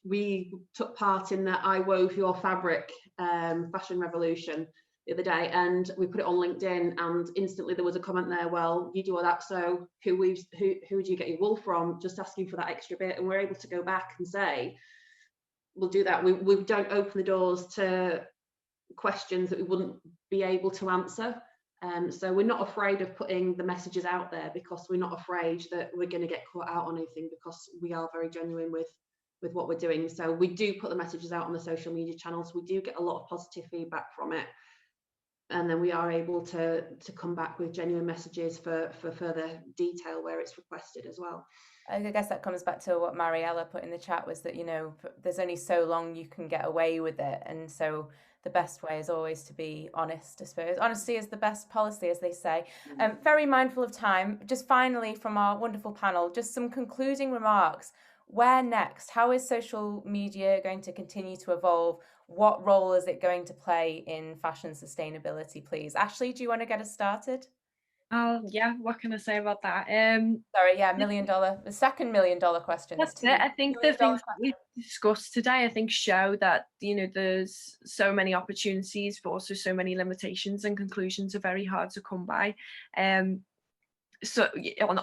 we took part in the I Wove Your Fabric fashion revolution the other day, and we put it on LinkedIn, and instantly there was a comment there, well, you do all that, so who do you get your wool from? Just asking for that extra bit. And we're able to go back and say, we'll do that. We don't open the doors to questions that we wouldn't be able to answer. So we're not afraid of putting the messages out there, because we're not afraid that we're going to get caught out on anything, because we are very genuine with what we're doing. So we do put the messages out on the social media channels. We do get a lot of positive feedback from it, and then we are able to come back with genuine messages for further detail where it's requested as well. I guess that comes back to what Mariella put in the chat, was that, you know, there's only so long you can get away with it, and so the best way is always to be honest, I suppose. Honesty is the best policy, as they say. Very mindful of time. Just finally, from our wonderful panel, just some concluding remarks. Where next? How is social media going to continue to evolve? What role is it going to play in fashion sustainability, please? Ashleigh, do you want to get us started? Yeah, what can I say about that? Sorry, yeah, the second $1 million question. That's it. I think the things that we discussed today, I think, show that, you know, there's so many opportunities, but also so many limitations, and conclusions are very hard to come by. So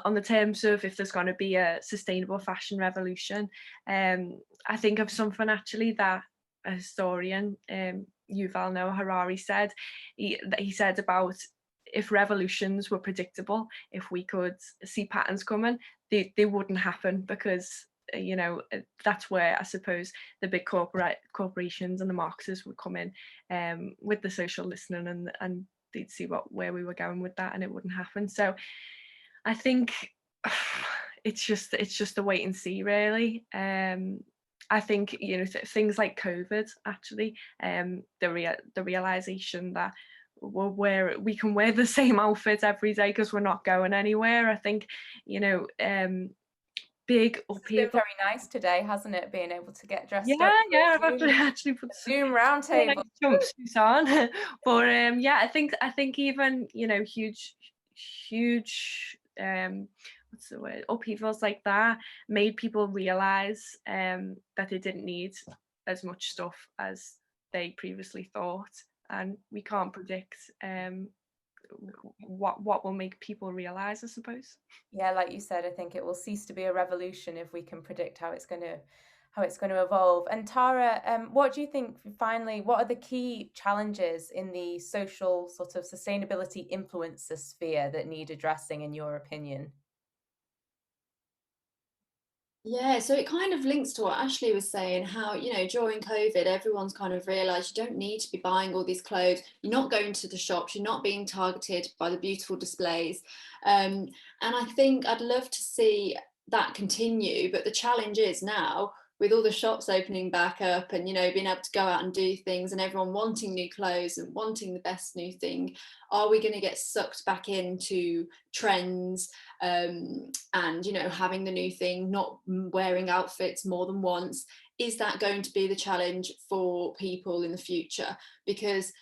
on the terms of if there's going to be a sustainable fashion revolution, I think of something actually that a historian, Yuval Noah Harari, said. He said about, if revolutions were predictable, if we could see patterns coming, they wouldn't happen, because, you know, that's where I suppose the big corporations and the marketers would come in with the social listening, and they'd see where we were going with that, and it wouldn't happen. So I think it's just a wait and see, really. I think, you know, things like COVID, actually, the realization that we can wear the same outfit every day because we're not going anywhere. I think, you know, big It's upheaval. been very nice today, hasn't it? Being able to get dressed up. Yeah, I've actually put Zoom round table. Jumpsuits on. But yeah, I think even, you know, huge what's the word, upheavals like that made people realize that they didn't need as much stuff as they previously thought, and we can't predict what will make people realize, I suppose. Yeah, like you said, I think it will cease to be a revolution if we can predict how it's going to evolve. And Tara, what do you think, finally, what are the key challenges in the social sort of sustainability influencer sphere that need addressing, in your opinion? Yeah, so it kind of links to what Ashleigh was saying, how, you know, during COVID, everyone's kind of realised you don't need to be buying all these clothes. You're not going to the shops, you're not being targeted by the beautiful displays. And I think I'd love to see that continue, but the challenge is now, with all the shops opening back up and, you know, being able to go out and do things and everyone wanting new clothes and wanting the best new thing, are we going to get sucked back into trends? And, you know, having the new thing, not wearing outfits more than once? Is that going to be the challenge for people in the future? Because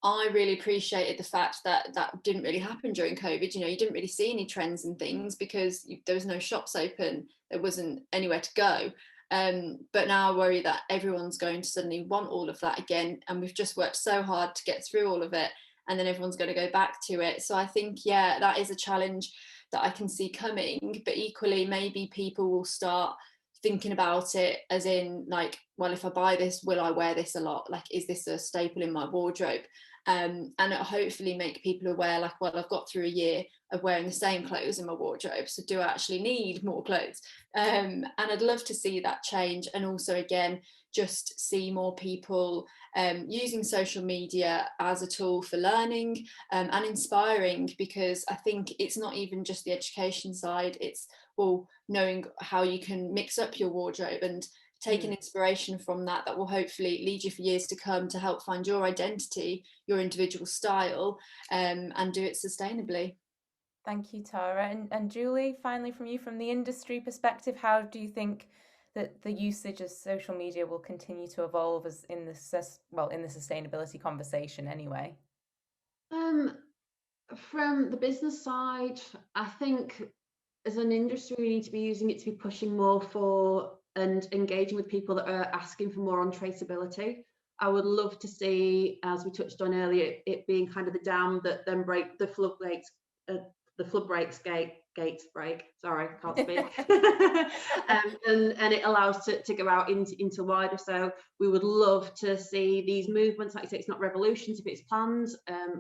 I really appreciated the fact that that didn't really happen during COVID. You know, you didn't really see any trends and things because there was no shops open, there wasn't anywhere to go. But now I worry that everyone's going to suddenly want all of that again, and we've just worked so hard to get through all of it, and then everyone's going to go back to it. So I think, yeah, that is a challenge that I can see coming, but equally maybe people will start thinking about it as in, like, well, if I buy this, will I wear this a lot? Like, is this a staple in my wardrobe? And it'll hopefully make people aware, like, well, I've got through a year of wearing the same clothes in my wardrobe, so do I actually need more clothes? And I'd love to see that change, and also, again, just see more people using social media as a tool for learning and inspiring, because I think it's not even just the education side, it's, well, knowing how you can mix up your wardrobe and take an inspiration from that will hopefully lead you for years to come to help find your identity, your individual style, and do it sustainably. Thank you, Tara. And Julie, finally from you, from the industry perspective, how do you think that the usage of social media will continue to evolve as in the sustainability conversation anyway? From the business side, I think as an industry, we need to be using it to be pushing more for and engaging with people that are asking for more on traceability. I would love to see, as we touched on earlier, it being kind of the dam that then break the floodgates, gates break. Sorry, can't speak. And it allows to go out into wider. So we would love to see these movements. Like I say, it's not revolutions if it's planned,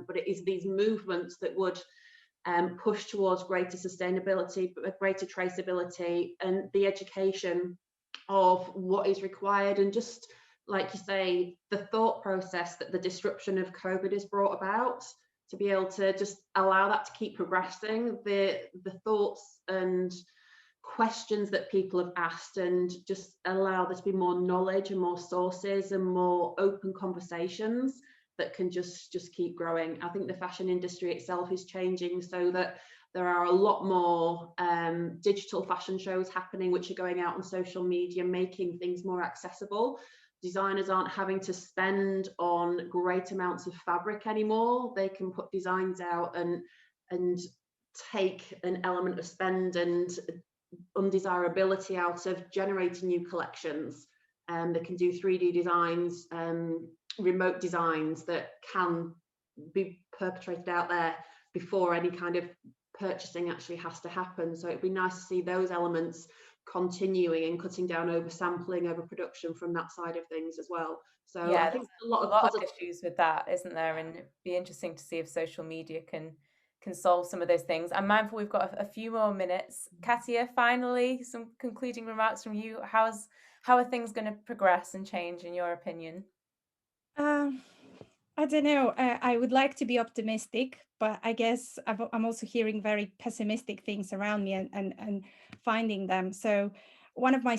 but it is these movements that would push towards greater sustainability, greater traceability, and the education of what is required, and just like you say, the thought process that the disruption of COVID has brought about, to be able to just allow that to keep progressing, the thoughts and questions that people have asked, and just allow there to be more knowledge and more sources and more open conversations that can just keep growing. I think the fashion industry itself is changing so that there are a lot more digital fashion shows happening, which are going out on social media, making things more accessible. Designers aren't having to spend on great amounts of fabric anymore. They can put designs out and take an element of spend and undesirability out of generating new collections. They can do 3D designs, remote designs that can be perpetrated out there before any kind of purchasing actually has to happen. So it'd be nice to see those elements continuing and cutting down over sampling, over production from that side of things as well. So yeah, I think a lot of issues with that, isn't there? And it'd be interesting to see if social media can solve some of those things. I'm mindful we've got a few more minutes. Katia, finally, some concluding remarks from you. How are things going to progress and change in your opinion? I don't know. I would like to be optimistic, but I guess I'm also hearing very pessimistic things around me and finding them. So one of my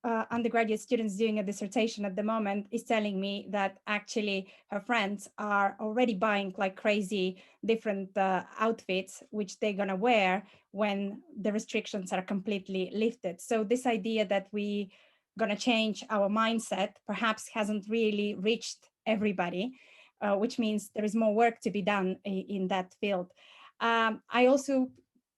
undergraduate students doing a dissertation at the moment is telling me that actually her friends are already buying like crazy different outfits which they're gonna wear when the restrictions are completely lifted. So this idea that we gonna change our mindset perhaps hasn't really reached everybody, which means there is more work to be done in that field. I also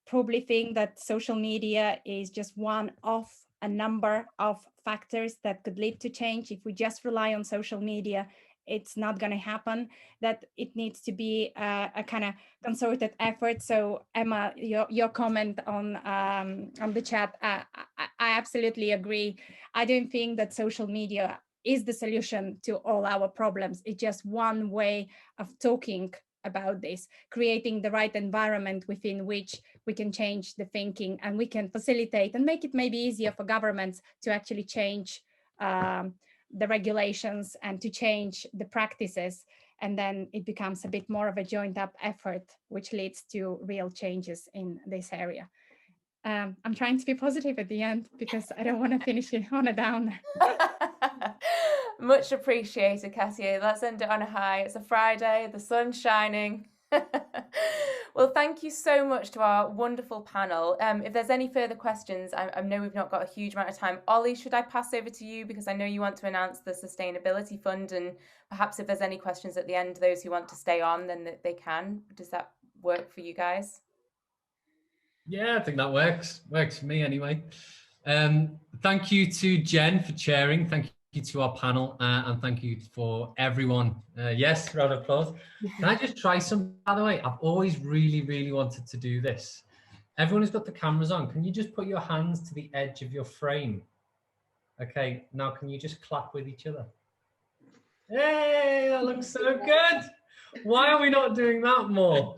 probably think that social media is just one of a number of factors that could lead to change. If we just rely on social media, it's not going to happen. That it needs to be a kind of concerted effort. So Emma, your comment on the chat, I absolutely agree. I don't think that social media is the solution to all our problems. It's just one way of talking about this, creating the right environment within which we can change the thinking, and we can facilitate and make it maybe easier for governments to actually change the regulations and to change the practices. And then it becomes a bit more of a joined up effort, which leads to real changes in this area. I'm trying to be positive at the end because I don't want to finish it on a downer. Much appreciated, Katia. Let's end it on a high. It's a Friday, the sun's shining. Well, thank you so much to our wonderful panel. If there's any further questions, I know we've not got a huge amount of time. Ollie, should I pass over to you, because I know you want to announce the Sustainability Fund, and perhaps if there's any questions at the end, those who want to stay on, then they can. Does that work for you guys? Yeah, I think that works for me anyway. Thank you to Jen for chairing. Thank you to our panel, and thank you for everyone. Yes, round of applause. Can I just try some, by the way? I've always really wanted to do this. Everyone who's got the cameras on, can you just put your hands to the edge of your frame? Okay, now can you just clap with each other? Hey, that looks so good. Why are we not doing that more?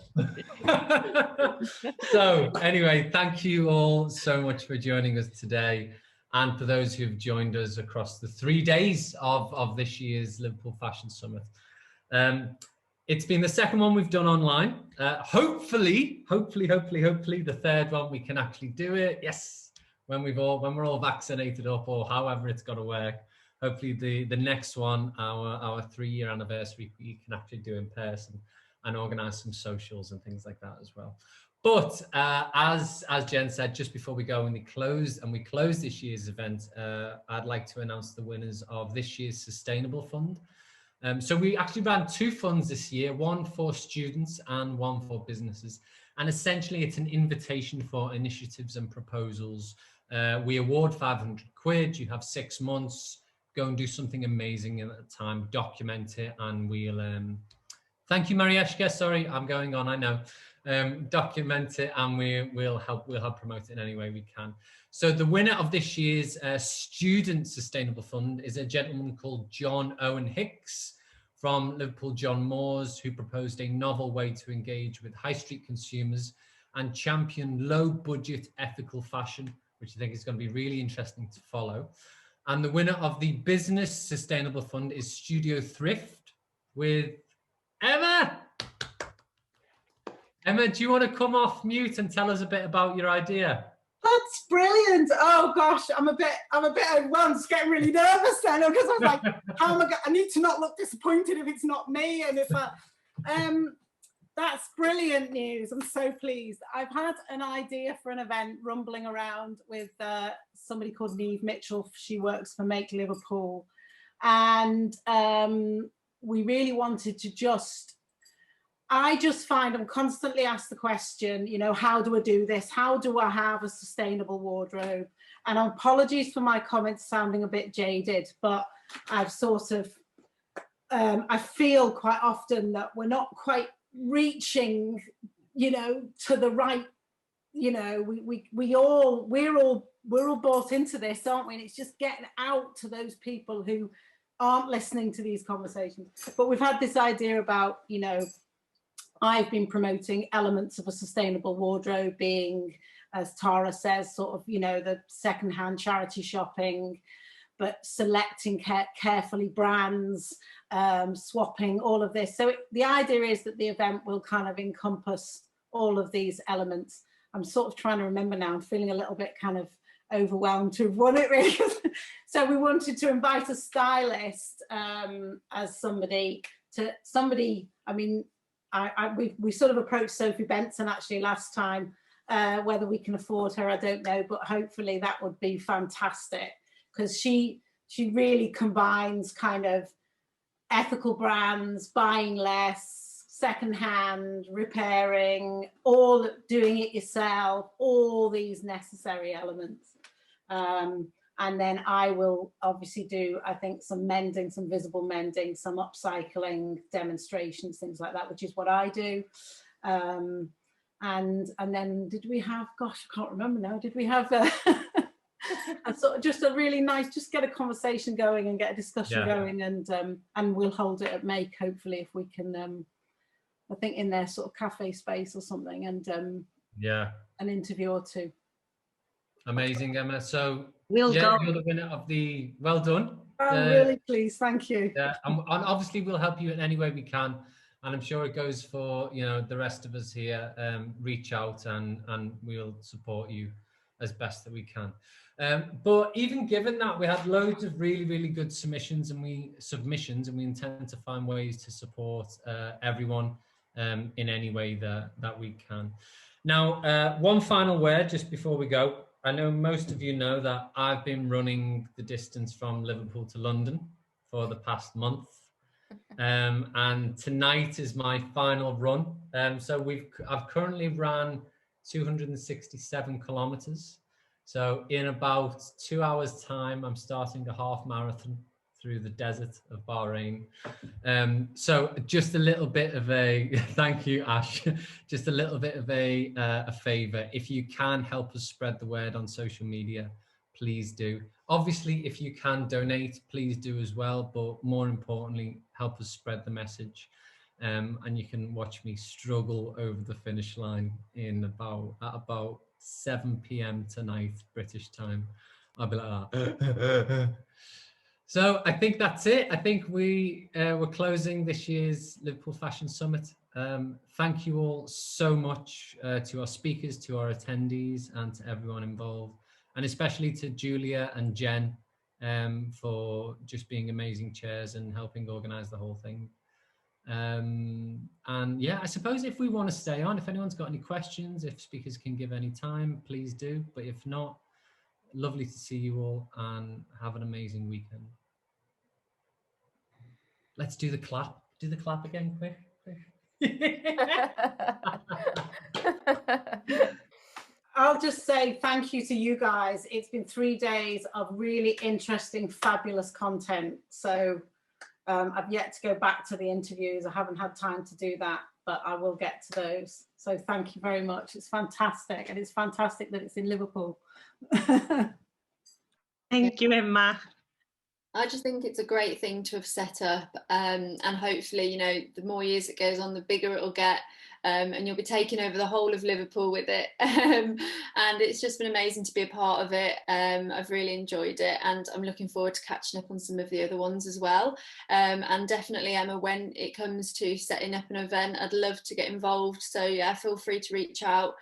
So anyway, thank you all so much for joining us today, and for those who've joined us across the 3 days of this year's Liverpool Fashion Summit. It's been the second one we've done online. Hopefully the third one we can actually do it. Yes, when we're all vaccinated up, or however it's got to work. Hopefully the next one, our 3-year anniversary, we can actually do in person and organise some socials and things like that as well. But as Jen said, just before we go and we close this year's event, I'd like to announce the winners of this year's Sustainable Fund. So we actually ran 2 funds this year, one for students and one for businesses. And essentially it's an invitation for initiatives and proposals. We award 500 quid, you have 6 months. Go and do something amazing at the time, document it, and we'll thank you, Marieshka. Sorry, I'm going on, I know. Document it, and we'll help promote it in any way we can. So the winner of this year's Student Sustainable Fund is a gentleman called John Owen Hicks from Liverpool John Moores, who proposed a novel way to engage with high street consumers and champion low budget ethical fashion, which I think is going to be really interesting to follow. And the winner of the Business Sustainable Fund is Studio Thrift with Emma. Emma, do you want to come off mute and tell us a bit about your idea? That's brilliant. Oh gosh, I'm a bit overwhelmed. Just getting really nervous then, because I was like, how am I need to not look disappointed if it's not me, and if that's brilliant news. I'm so pleased. I've had an idea for an event rumbling around with somebody called Neve Mitchell. She works for Make Liverpool. And we really wanted to I just find I'm constantly asked the question, you know, how do I do this? How do I have a sustainable wardrobe? And apologies for my comments sounding a bit jaded, but I've sort of, I feel quite often that we're not quite reaching, you know, to the right, you know, we're all bought into this, aren't we? And it's just getting out to those people who aren't listening to these conversations. But we've had this idea about, you know, I've been promoting elements of a sustainable wardrobe being, as Tara says, sort of, you know, the secondhand charity shopping, but selecting carefully brands, swapping, all of this. So the idea is that the event will kind of encompass all of these elements. I'm sort of trying to remember now, I'm feeling a little bit kind of overwhelmed to have won it, really. So we wanted to invite a stylist as somebody. I mean, we sort of approached Sophie Benson actually last time. Whether we can afford her, I don't know, but hopefully that would be fantastic, because she really combines kind of ethical brands, buying less, secondhand, repairing, all doing it yourself, all these necessary elements. And then I will obviously do, I think, some mending, some visible mending, some upcycling demonstrations, things like that, which is what I do. And then did we have, gosh, I can't remember now, did we have a sort of just a really nice, just get a conversation going and get a discussion going, and we'll hold it at Make, hopefully, if we can, I think in their sort of cafe space or something, and an interview or two. Amazing, Emma. So we'll go. You're the winner of the, well done. I'm really pleased, thank you. Yeah, and obviously we'll help you in any way we can, and I'm sure it goes for, you know, the rest of us here. Reach out and we'll support you as best that we can. But even given that, we had loads of really good submissions, and we intend to find ways to support everyone in any way that we can. Now, one final word just before we go. I know most of you know that I've been running the distance from Liverpool to London for the past month. And tonight is my final run. So I've currently ran 267 kilometers. So in about 2 hours time, I'm starting a half marathon through the desert of Bahrain. So just a little bit of a, thank you, Ash, just a little bit of a favor. If you can help us spread the word on social media, please do. Obviously, if you can donate, please do as well. But more importantly, help us spread the message. And you can watch me struggle over the finish line at about 7 p.m. tonight, British time. I'll be like that. So I think that's it. I think we're closing this year's Liverpool Fashion Summit. Thank you all so much to our speakers, to our attendees, and to everyone involved, and especially to Julia and Jen for just being amazing chairs and helping organise the whole thing. And yeah, I suppose if we want to stay on, if anyone's got any questions, if speakers can give any time, please do. But if not, lovely to see you all, and have an amazing weekend. Let's do the clap. Do the clap again, quick. I'll just say thank you to you guys. It's been 3 days of really interesting, fabulous content. So I've yet to go back to the interviews. I haven't had time to do that, but I will get to those. So thank you very much. It's fantastic. And it's fantastic that it's in Liverpool. Thank you, Emma. I just think it's a great thing to have set up, and hopefully, you know, the more years it goes on, the bigger it'll get, and you'll be taking over the whole of Liverpool with it. And it's just been amazing to be a part of it. I've really enjoyed it, and I'm looking forward to catching up on some of the other ones as well. And definitely, Emma, when it comes to setting up an event, I'd love to get involved. So yeah, feel free to reach out,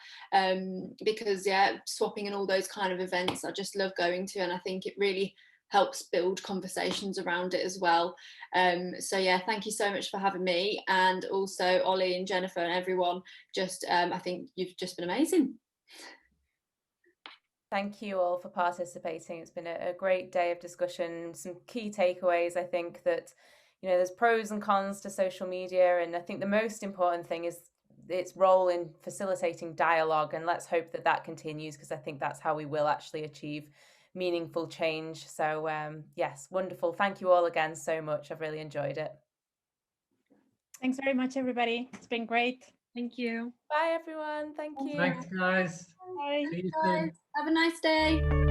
because yeah, swapping and all those kind of events, I just love going to, and I think it really helps build conversations around it as well. So yeah, thank you so much for having me, and also Ollie and Jennifer and everyone. Just I think you've just been amazing. Thank you all for participating. It's been a great day of discussion, some key takeaways. I think that, you know, there's pros and cons to social media, and I think the most important thing is its role in facilitating dialogue, and let's hope that that continues, because I think that's how we will actually achieve meaningful change. So yes, wonderful. Thank you all again so much. I've really enjoyed it. Thanks very much, everybody. It's been great. Thank you. Bye, everyone. Thank you. Thanks, guys. Bye. See you soon. Have a nice day.